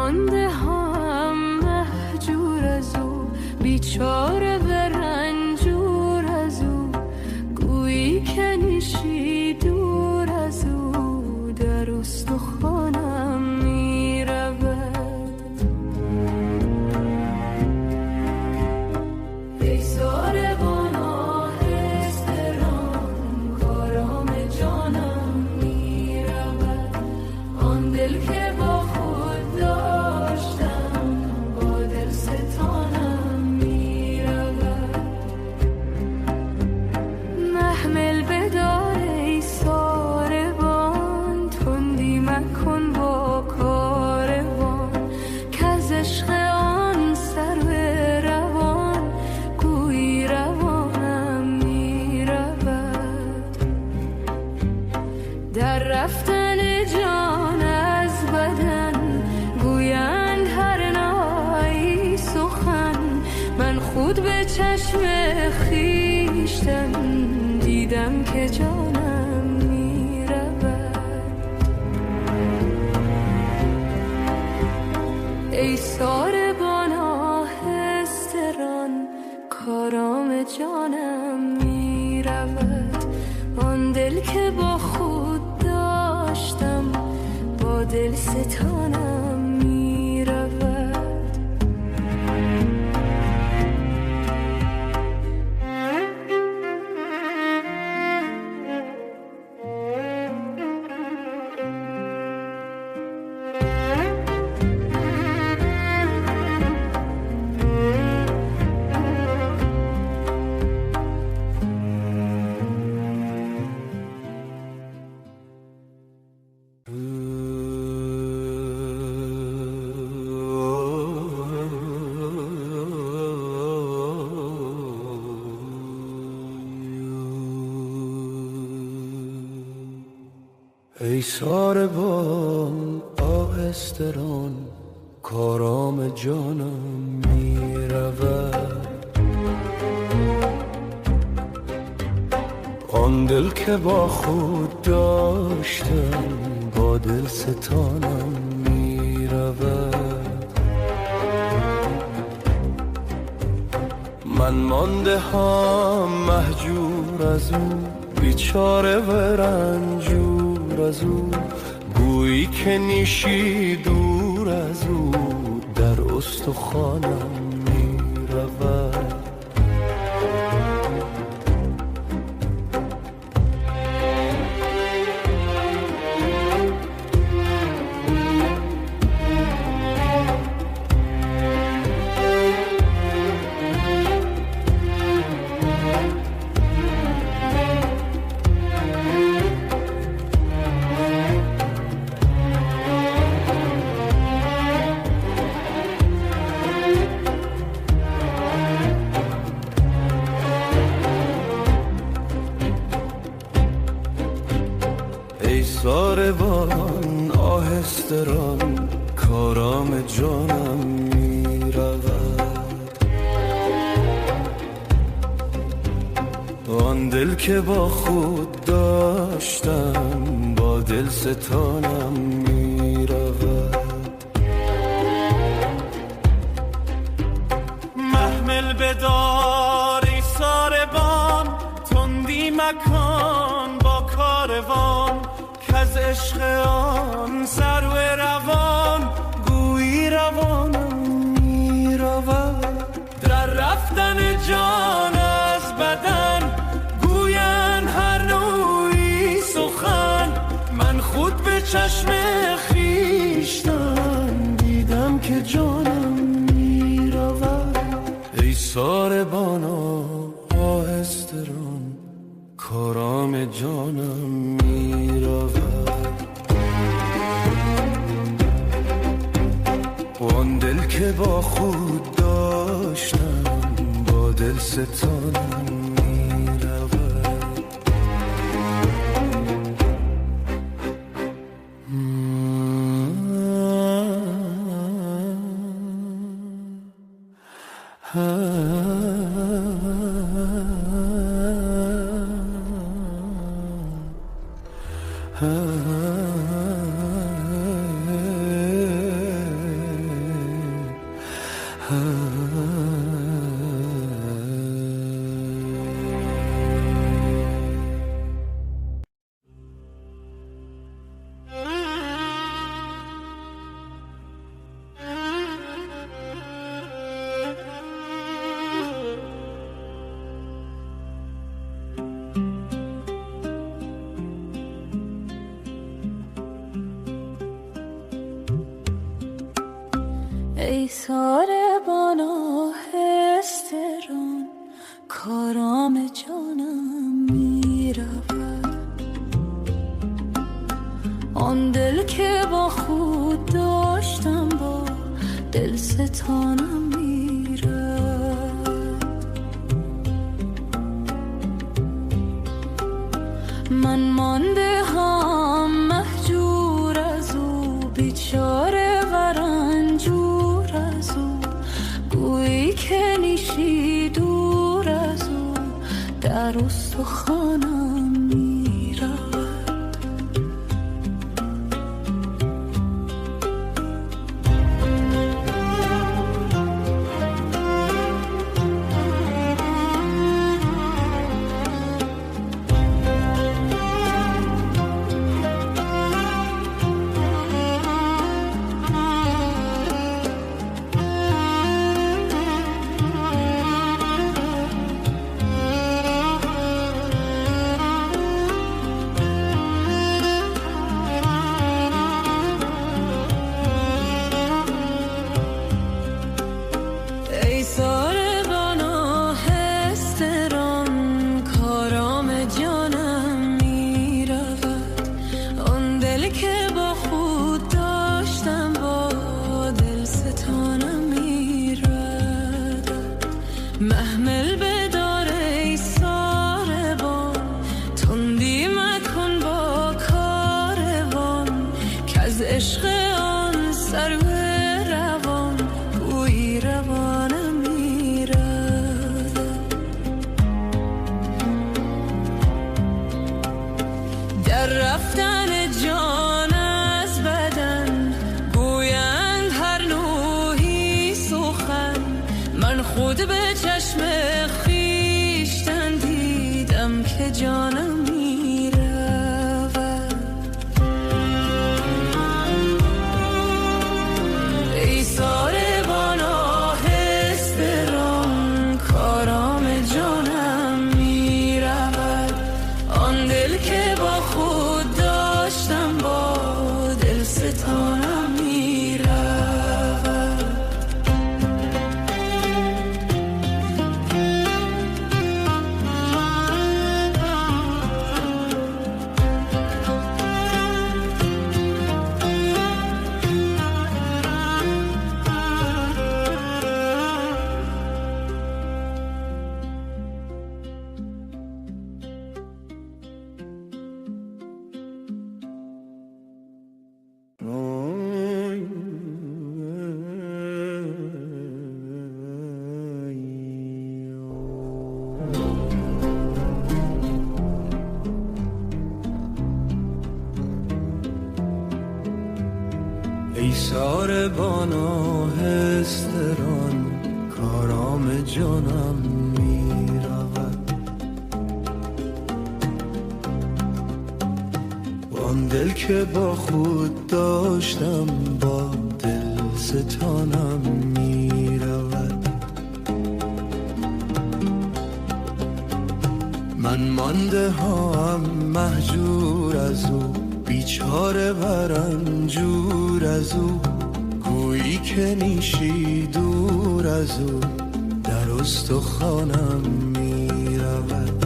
مانده هم مهجور از او، بیچاره و رنجور از او، گویی که نیشی دور از او، در استخوانم می رود. ای ساربان آهستران، کارام جانم می رود. آن دل که با خود داشتم، با دل ستانم می رود. محمل بدار ای ساربان، تندی مکن با کاروان، که از عشق آن سرو روان، گویی روانم می رود. در رفتن جان از بدن، گویند هر نایی سخن، من خود به چشم خویشتن، دیدم که جانم می رود. ای ساربان آهستران، کارام جانم می رود. آن دل که با خود داشتم، با دل ستانم می رود. ای ساربان آهستران، کارام جانم می رود. آن دل که با خود داشتم، با دل ستانم می رود. من مانده هم مهجور از او، بیچاره و رنجور از او، گویی که نیشی دور از او، در استخوانم می رود. ای ساربان آهستران، کارام جانم می رود. آن دل که با خود داشتم، با دل ستانم می رود. محمل بدار ای ساربان، تندی مکان با کاروان، که از عشق آن سرو روان، گویی روانم می رود. در رفتن جان از بدن، گویند هر نوعی سخن، من خود به چشم خویشتن، دیدم که جانم می رود. ای ساربان آهستران، کارام جانم می رود. آن دل که با خود داشتم، با دل ستانم می رود. ای ساربان آهستران کارام جانم می رود آن دل که با خود داشتم با دل ستانم می رود من مانده هم مهجور از او بیچاره و رنجور از او گویی که نیشی دور از او در استخوانم می رود محمل بدار ای ساربان تندی مکن با کاروان که از عشق آن سرو روان گویی روانم میرد در رفتن جان از بدن گویند هر نوحی سخن من خود به چشم خویشتن دیدم که جانم می رود ای ساربان آهسته ران کارام جانم می رود آن دل که با خود داشتم با دل ستانم می رود ای ساربان آهسته ران کارام جانم می رود وان دل که با خود داشتم با دل ستانم می رود من مانده هم مهجور از او بیچاره و رنجور از او گویی که نیشی دور از او در استخوانم می رود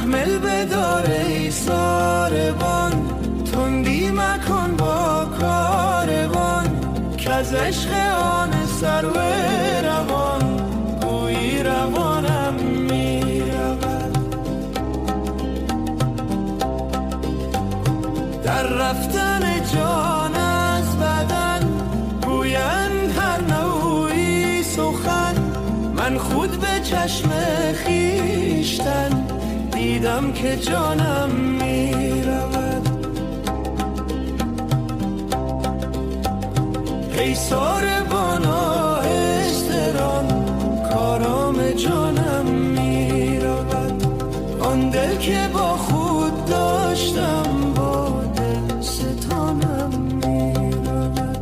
محمل بدار ای ساربان، تندی مکن با کاروان، که از عشق آن سرو روان گویی روانم می رود. در رفتن جان از بدن گویند هر نوعی سخن، من خود به چشم خویشتن دیدم که جانم می رود. ای ساربان آهسته‌ران کارام جانم می رود، آن دل که با خود داشتم با دل ستانم می رود.